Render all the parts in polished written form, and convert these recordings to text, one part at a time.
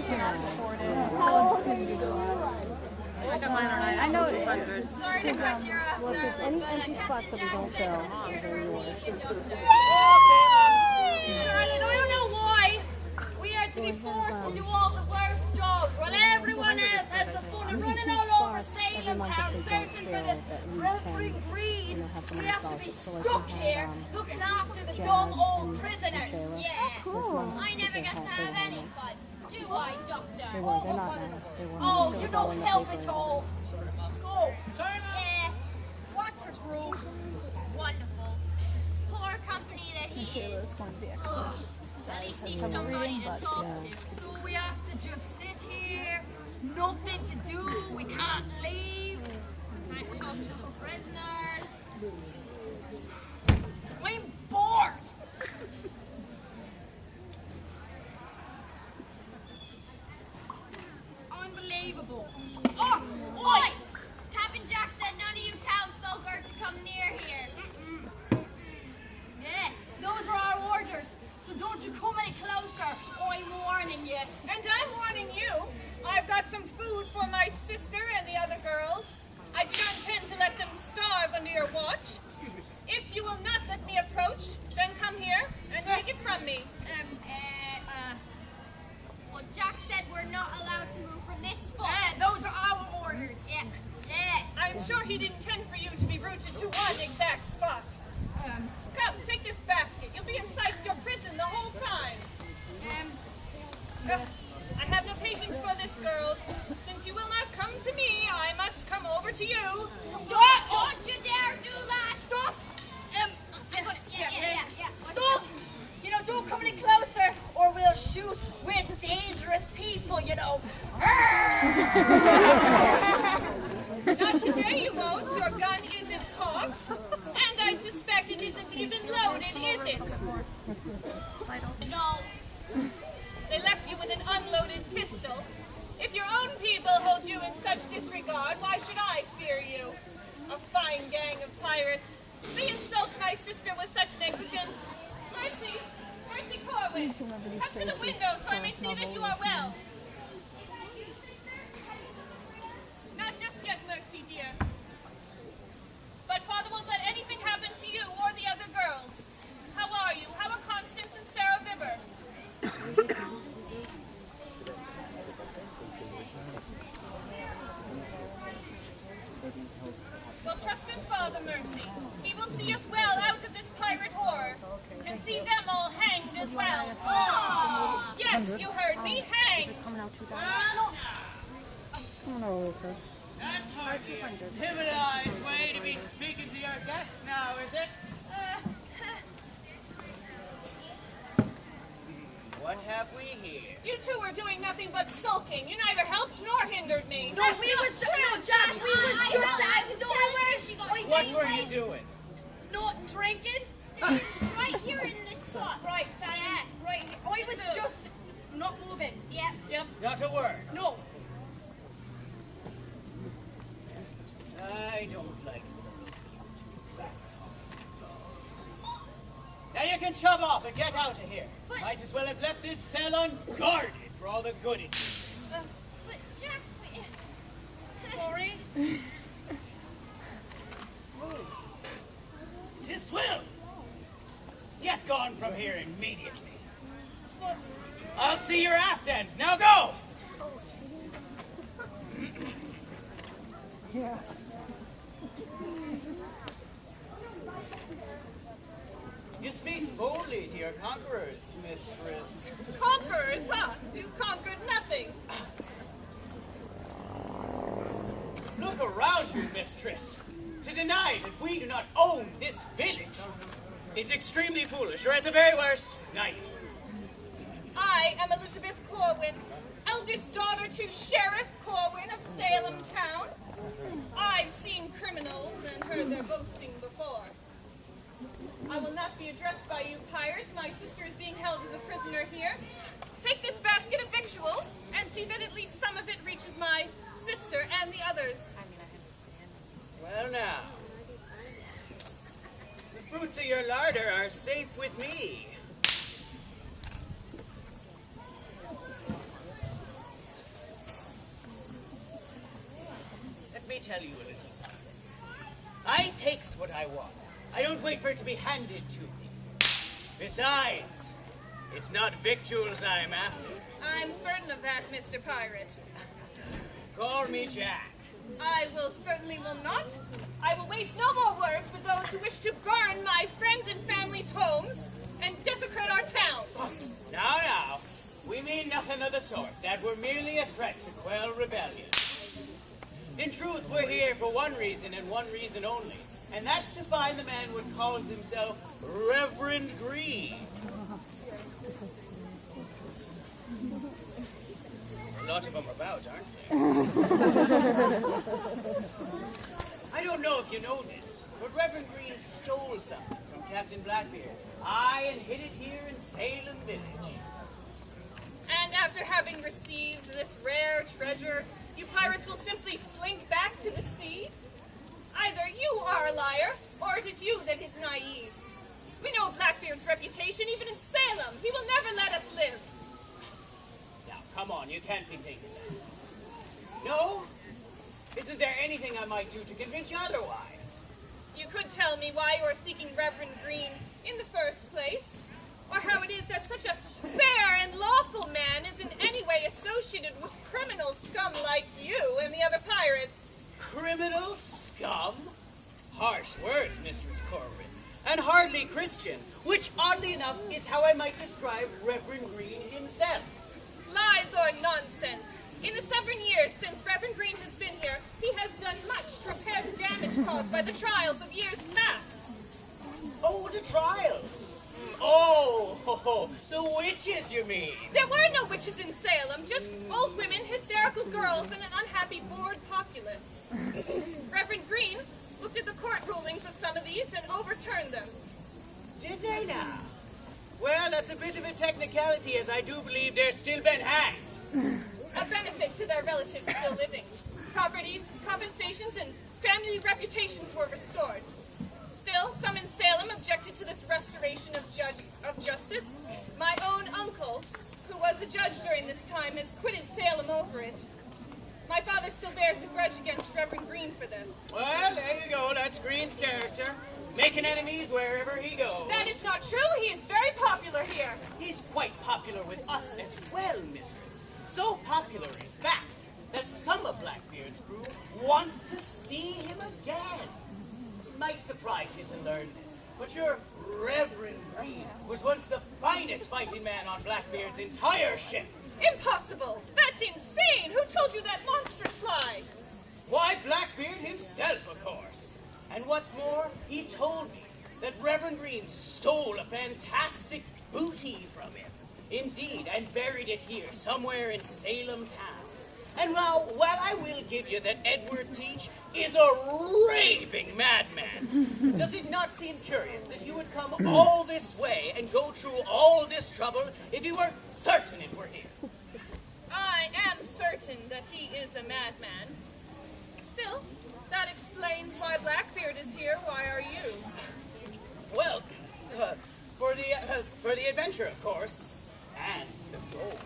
How old are you? I got mine on I know 200. Sorry to cut you off, Well, if there's any darling, empty spots that we don't fill, they're yours. Charlotte, I don't know why we are to be forced to do all the worst jobs while everyone else has the fun of running all over Salem town searching for this referee breed. We have to be stuck here looking after the dumb old prisoners. Yeah, I never get to have any fun. Do I, Doctor? They're not now. They weren't. Oh, So you it's all don't in the help paper at now. all. Go. Yeah. Watch your groove. Wonderful. Poor company that he is. Ugh. At least he's somebody to talk to. So we have to just sit here, nothing to do, we can't leave, can't talk to the prisoners. I'm bored. Unbelievable. Oh, oi! Captain Jack said none of you townsfolk are to come near here. Yeah, those are our orders. So don't you come any closer, I'm warning you. And I'm warning you. I've got some food for my sister and the other girls. I do not intend to let them starve under your watch. If you will not let me approach, then come here and take it from me. Well, Jack said we're not allowed to move from this spot. Those are our orders. Yeah. I'm sure he didn't intend for you to be rooted to one exact spot. Come, take this basket. You'll be inside your prison the whole time. I have no patience for this, girls. Since you will not come to me, I must come over to you. Don't you dare do that! Stop! Stop! You know, don't come any closer, or we'll shoot. We're dangerous people, you know. Not today, you won't. Your gun isn't cocked. And I suspect it isn't even loaded, is it? No. They left you with an unloaded pistol. If your own people hold you in such disregard, why should I fear you? A fine gang of pirates. They insult my sister with such negligence. Mercy Corwin, come to the window so I may see that you are well. Not just yet, Mercy, dear. But Father won't let anything happen to you or the other girls. How are you? How are Constance and Sarah Vibber? Well, trust in Father, Mercy. He will see us well out of this pirate horror, and see them all hanged as well. Oh, yes, you heard me, hanged. That's hardly a civilized way to be speaking to your guests now, is it? What have we here? You two were doing nothing but sulking. You neither helped nor hindered me. No, we was Jack. We was just. What were you doing? Not drinking. Right here in this spot. Right, right. I was just not moving. Yep. Not a word. No. I don't like some back-talking dogs. Now you can shove off and get out of here. Might as well have left this cell unguarded for all the good it did. But Jack, sorry. Tis well. Get gone from here immediately. I'll see your aft ends. Now go! You speak boldly to your conquerors, mistress. Conquerors, huh? You've conquered nothing. Look around you, mistress. To deny that we do not own this village is extremely foolish, or at the very worst, naive. I am Elizabeth Corwin, eldest daughter to Sheriff Corwin of Salem Town. I've seen criminals and heard their boasting before. I will not be addressed by you, pirates. My sister is being held as a prisoner here. Take this basket of victuals and see that at least some of it reaches my sister and the others. Well now, the fruits of your larder are safe with me. tell you a little something. I takes what I want. I don't wait for it to be handed to me. Besides, it's not victuals I'm after. I'm certain of that, Mr. Pirate. Call me Jack. I certainly will not. I will waste no more words with those who wish to burn my friends and family's homes and desecrate our town. Now, we mean nothing of the sort. That were merely a threat to quell rebellion. In truth, we're here for one reason and one reason only, and that's to find the man who calls himself Reverend Green. A lot of them about, aren't there? I don't know if you know this, but Reverend Green stole something from Captain Blackbeard. And hid it here in Salem Village. And after having received this rare treasure, you pirates will simply slink back to the sea? Either you are a liar, or it is you that is naive. We know Blackbeard's reputation even in Salem. He will never let us live. Now, come on, you can't be thinking that. No? Isn't there anything I might do to convince you otherwise? You could tell me why you are seeking Reverend Green in the first place, or how it is that such a fair and lawful man is in any way associated with criminal scum like you and the other pirates. Criminal scum? Harsh words, Mistress Corwin. And hardly Christian, which, oddly enough, is how I might describe Reverend Green himself. Lies or nonsense. In the 7 years since Reverend Green has been here, he has done much to repair the damage caused by the trials of years past. Oh, the trials. Oh, the witches, you mean? There were no witches in Salem, just old women, hysterical girls, and an unhappy, bored populace. Reverend Green looked at the court rulings of some of these and overturned them. Did they now? Well, that's a bit of a technicality, as I do believe they're still been hanged. A benefit to their relatives still living. Properties, compensations, and family reputations were restored. Still, some in Salem objected to this restoration of justice. My own uncle, who was a judge during this time, has quitted Salem over it. My father still bears a grudge against Reverend Green for this. Well, there you go. That's Green's character. Making enemies wherever he goes. That is not true. He is very popular here. He's quite popular with us as well, mistress. So popular, in fact, that some of Blackbeard's crew wants to see him again. It might surprise you to learn this, but your Reverend Green was once the finest fighting man on Blackbeard's entire ship. Impossible! That's insane! Who told you that monstrous lie? Why, Blackbeard himself, of course. And what's more, he told me that Reverend Green stole a fantastic booty from him. Indeed, and buried it here, somewhere in Salem town. And while I will give you that Edward Teach is a raving madman, does it not seem curious that he would come all this way and go through all this trouble if he were certain it were him? I am certain that he is a madman. Still, that explains why Blackbeard is here. Why are you? Well, for the adventure, of course, and the gold.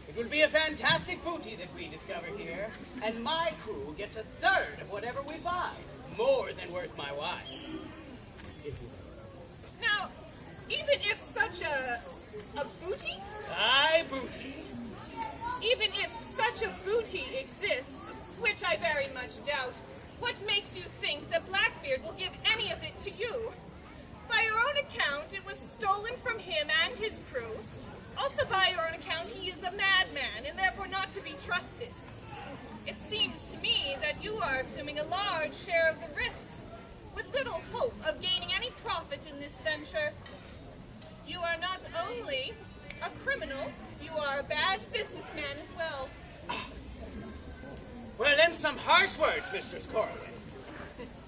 It will be a fantastic booty that we discover here, and my crew gets a third of whatever we find. More than worth my while. Now, even if such a booty? Aye, booty. Even if such a booty exists, which I very much doubt, what makes you think that Blackbeard will give any of it to you? By your own account, it was stolen from him and his crew. Also by your own account, he is a madman, and therefore not to be trusted. It seems to me that you are assuming a large share of the risks, with little hope of gaining any profit in this venture. You are not only a criminal, you are a bad businessman as well. Well, them some harsh words, Mistress Corwin.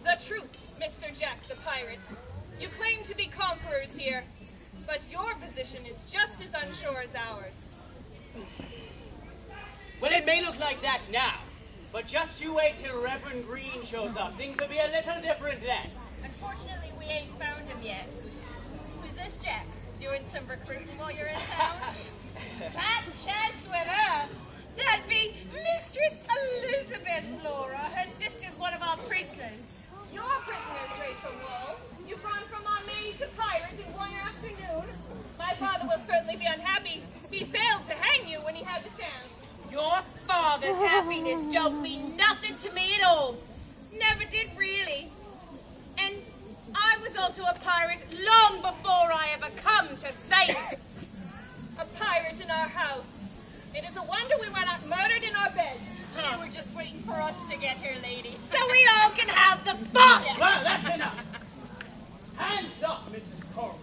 The truth, Mr. Jack the Pirate. You claim to be conquerors here, but your position is just as unsure as ours. Well, it may look like that now, but just you wait till Reverend Green shows up. Things will be a little different then. Unfortunately, we ain't found him yet. Who's this Jack? Doing some recruiting while you're in town? Had chance with her. That'd be Mistress Elizabeth, Laura. Her sister's don't mean nothing to me at all. Never did really. And I was also a pirate long before I ever come to sail. A pirate in our house. It is a wonder we were not murdered in our beds. You were just waiting for us to get here, lady. So we all can have the fun. Well, that's enough. Hands up, Mrs. Corwin.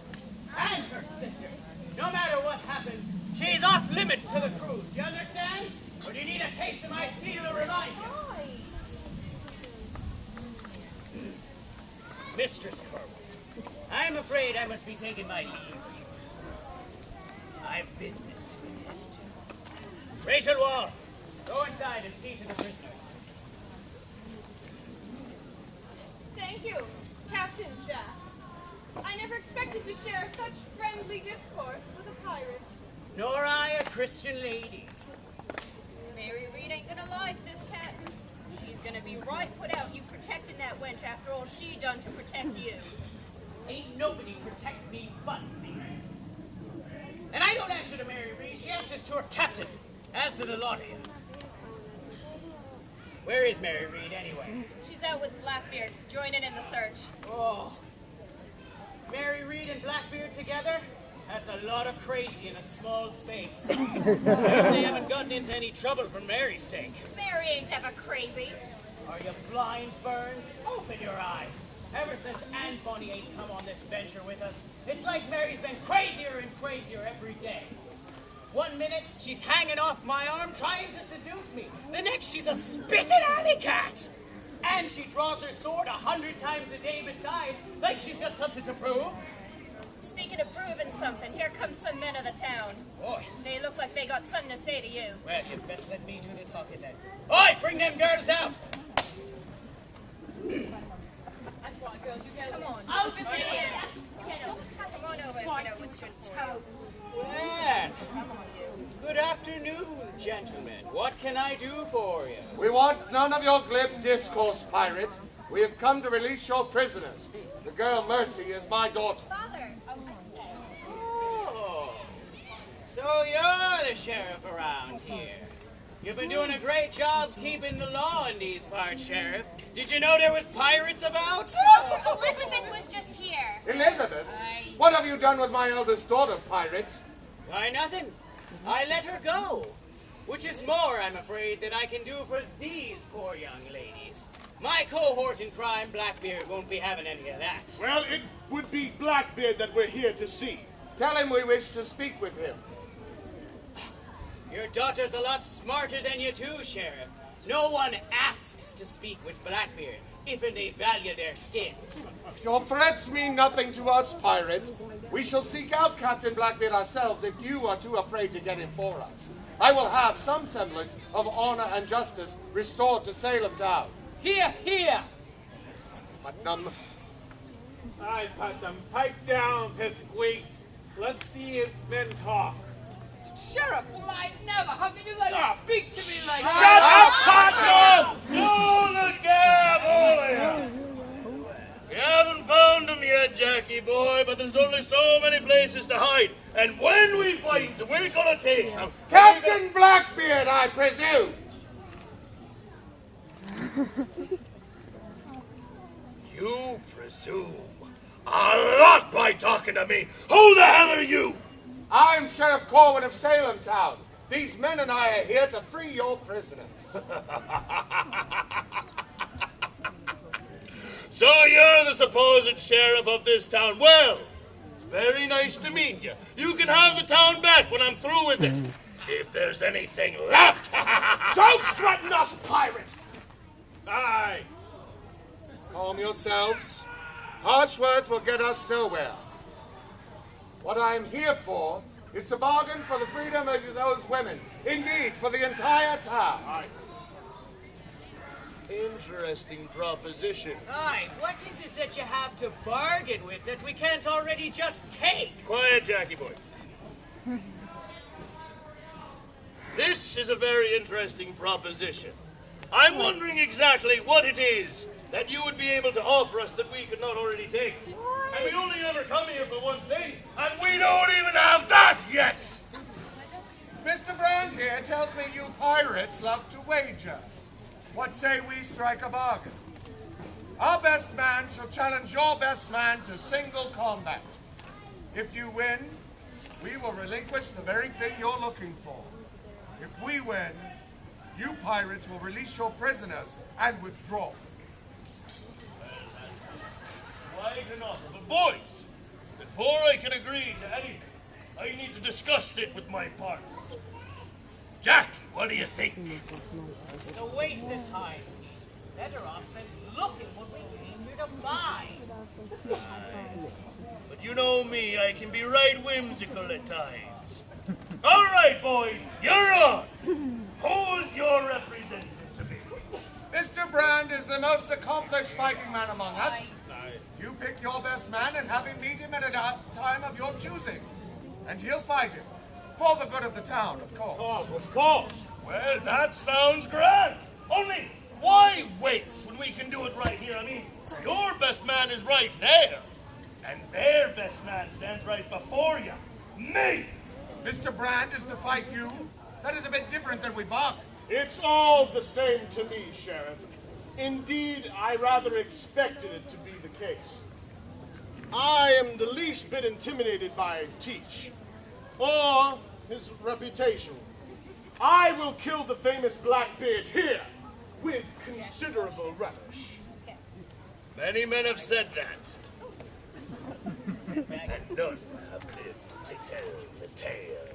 And her sister. No matter what happens, she's off limits to the cruise. You understand? Or do you need a taste of my steel to remind you? Mistress Corwin, I'm afraid I must be taking my leave. I've business to attend to. Rachel Wall, go inside and see to the prisoners. Thank you, Captain Jack. I never expected to share such friendly discourse with a pirate. Nor I, a Christian lady. Mary Reed ain't gonna like this, Captain. She's gonna be right put out, you protecting that wench after all she done to protect you. Ain't nobody protect me but me. And I don't answer to Mary Reed, she answers to her captain, as to the lot of you. Where is Mary Reed, anyway? She's out with Blackbeard, joining in the search. Oh. Mary Reed and Blackbeard together? That's a lot of crazy in a small space. They haven't gotten into any trouble for Mary's sake. Mary ain't ever crazy. Are you blind, Burns? Open your eyes. Ever since Anne Bonny ain't come on this venture with us, it's like Mary's been crazier and crazier every day. One minute, she's hanging off my arm trying to seduce me. The next, she's a spitting alley cat. And she draws her sword 100 times a day besides, like she's got something to prove. Speaking of proving something, here come some men of the town. Boy. They look like they got something to say to you. Well, you best let me do the talking then. Oi, bring them girls out! That's what, girls, you go. Come on. Over Come on over if you know what's good for you. Well, good afternoon, gentlemen. What can I do for you? We want none of your glib discourse, pirate. We have come to release your prisoners. The girl Mercy is my daughter. Father. Oh, so you're the sheriff around here. You've been doing a great job keeping the law in these parts, Sheriff. Did you know there was pirates about? Elizabeth was just here. Elizabeth? What have you done with my eldest daughter, pirate? Why, nothing. I let her go. Which is more, I'm afraid, that I can do for these poor young ladies. My cohort in crime, Blackbeard, won't be having any of that. Well, it would be Blackbeard that we're here to see. Tell him we wish to speak with him. Your daughter's a lot smarter than you too, Sheriff. No one asks to speak with Blackbeard, if they value their skins. Your threats mean nothing to us, pirate. We shall seek out Captain Blackbeard ourselves if you are too afraid to get him for us. I will have some semblance of honor and justice restored to Salem town. Here, here! Putnam. Aye, Putnam, pipe down, Pipsqueak. Let the men talk. Sheriff, well, I never. How can you let him speak to me like Shut up, Putnam! Hold the gab, hold it! We haven't found him yet, Jackie boy, but there's only so many places to hide. And when we find him, we're gonna take some. Captain Blackbeard, I presume. You presume a lot by talking to me. Who the hell are you? I'm Sheriff Corwin of Salem town. These men and I are here to free your prisoners. So you're the supposed sheriff of this town. Well, it's very nice to meet you. You can have the town back when I'm through with it. If there's anything left. Don't threaten us, pirate! Aye. Calm yourselves. Harsh words will get us nowhere. What I'm here for is to bargain for the freedom of those women. Indeed, for the entire town. Aye. Interesting proposition. Aye, what is it that you have to bargain with that we can't already just take? Quiet, Jackie boy. This is a very interesting proposition. I'm wondering exactly what it is that you would be able to offer us that we could not already take. And we only ever come here for one thing, and we don't even have that yet! Mr. Brand here tells me you pirates love to wager. What say we strike a bargain? Our best man shall challenge your best man to single combat. If you win, we will relinquish the very thing you're looking for. If we win, you pirates will release your prisoners and withdraw. Quite an offer. But boys, before I can agree to anything, I need to discuss it with my partner. Jack, what do you think? It's a waste of time, Pete. Better off spend looking what we came here to buy. But you know me, I can be right whimsical at times. All right, boys, you're on. Who's your representative to be? Mr. Brand is the most accomplished fighting man among us. You pick your best man and have him meet him at a time of your choosing. And he'll fight him. For the good of the town, of course. Of course. Well, that sounds grand. Only, why wait when we can do it right here? I mean, your best man is right there. And their best man stands right before you. Me! Mr. Brand is to fight you? That is a bit different than we bargained. It's all the same to me, Sheriff. Indeed, I rather expected it to be the case. I am the least bit intimidated by Teach, or his reputation. I will kill the famous Blackbeard here, with considerable relish. Many men have said that. And none have lived to tell the tale.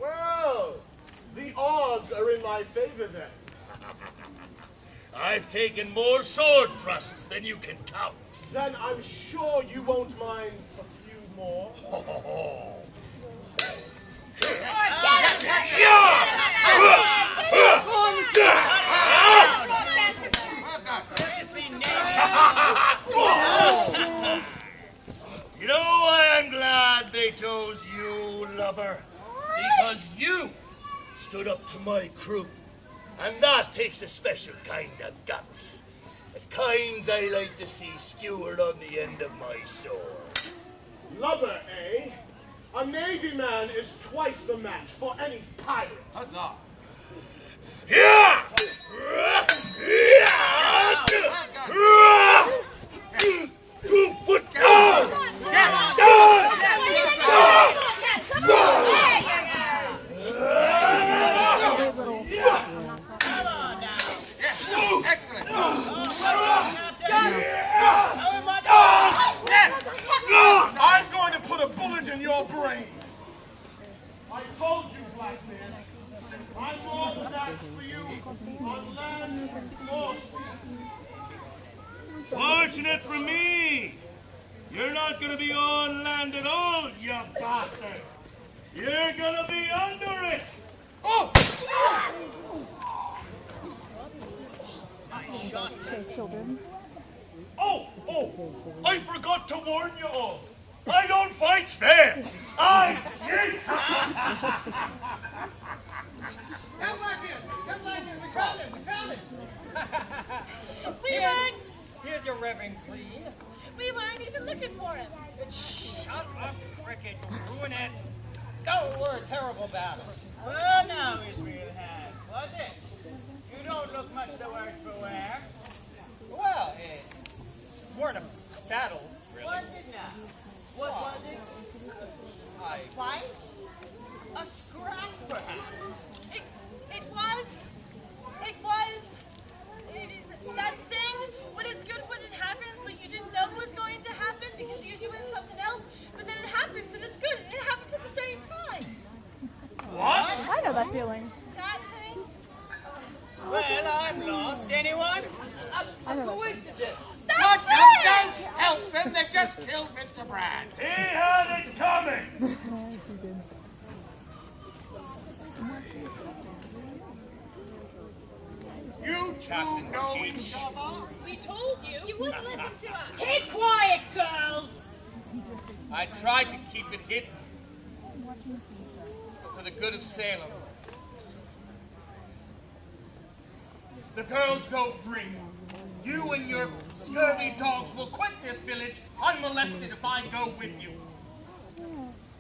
Well, the odds are in my favor then. I've taken more sword thrusts than you can count. Then I'm sure you won't mind a few more. You know why I'm glad they chose you, lubber? Because you stood up to my crew. And that takes a special kind of guts. The kinds I like to see skewered on the end of my sword. Lubber, eh? A Navy man is twice the match for any pirate. Huzzah! Yeah! Excellent! I'm going to put a bullet in your brain. I told you, Blackbeard. I'm more than that for you on land or sea. Fortunate for me, you're not going to be on land at all, you bastard. You're going to be under it. Oh! So children. Oh, I forgot to warn you all. I don't fight fair. I cheat. Come Blackbeard! Come Blackbeard! We found him! We found him! Here's your Reverend Queen. We weren't even looking for him. Shut up, cricket. Ruin it. Oh, we're a terrible battle. Well, now, Israel had, was it? You don't look much the worse for wear. Well, it weren't a battle, really. Was it now? What was it? I... Fight? A scrap, perhaps? That thing, when it's good when it happens, but you didn't know it was going to happen because you're doing something else, but then it happens and it's good and it happens at the same time. What? I know that feeling. That thing? Well, I'm lost. Anyone? I know that Coincidence. Look, don't help them. They've just killed Mr. Brand. He had it coming. You two know each other? We told you. You wouldn't listen to us. Keep quiet, girls! I tried to keep it hidden. But for the good of Salem. The girls go free. You and your scurvy dogs will quit this village unmolested if I go with you.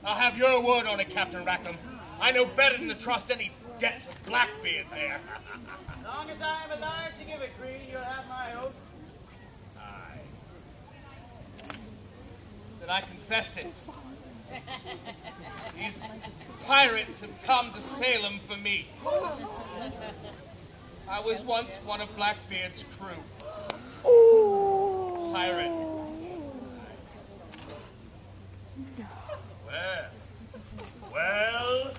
I'll have your word on it, Captain Rackham. I know better than to trust any debt to Blackbeard there. As long as I am alive to give it, Green, you'll have my oath. Aye. Then I confess it. These pirates have come to Salem for me. I was once one of Blackbeard's crew. Pirate. Well,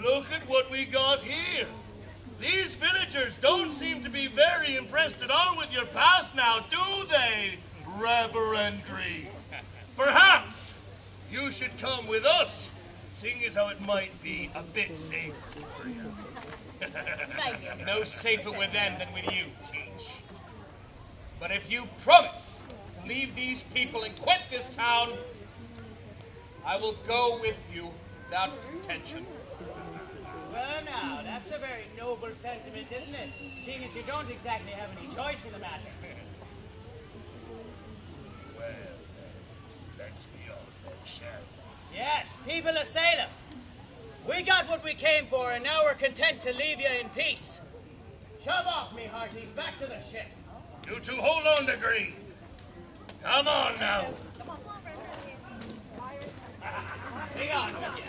look at what we got here. These villagers don't seem to be very impressed at all with your past now, do they, Reverend Green? Perhaps you should come with us, seeing as how it might be a bit safer for you. No safer with them than with you, Teach. But if you promise to leave these people and quit this town, I will go with you without contention. Well, now, that's a very noble sentiment, isn't it? Seeing as you don't exactly have any choice in the matter. Well, let's be off then, shall we? Yes, people of Salem. We got what we came for, and now we're content to leave you in peace. Shove off, me hearties, back to the ship. You two hold on to Green. Come on now. Hang on with you.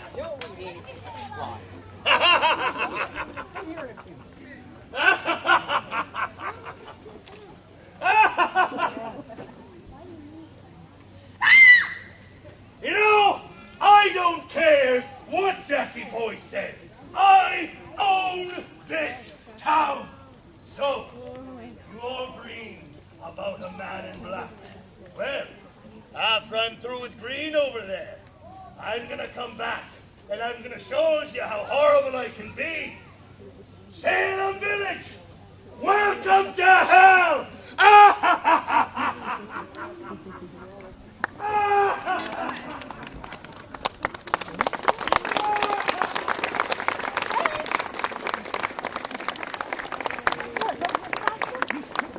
You know, I don't care what Jackie Boy says. I own this town. So, you all agree about a man in black. Well, after I'm through with Green over there, I'm gonna come back and I'm gonna show you how horrible I can be. Salem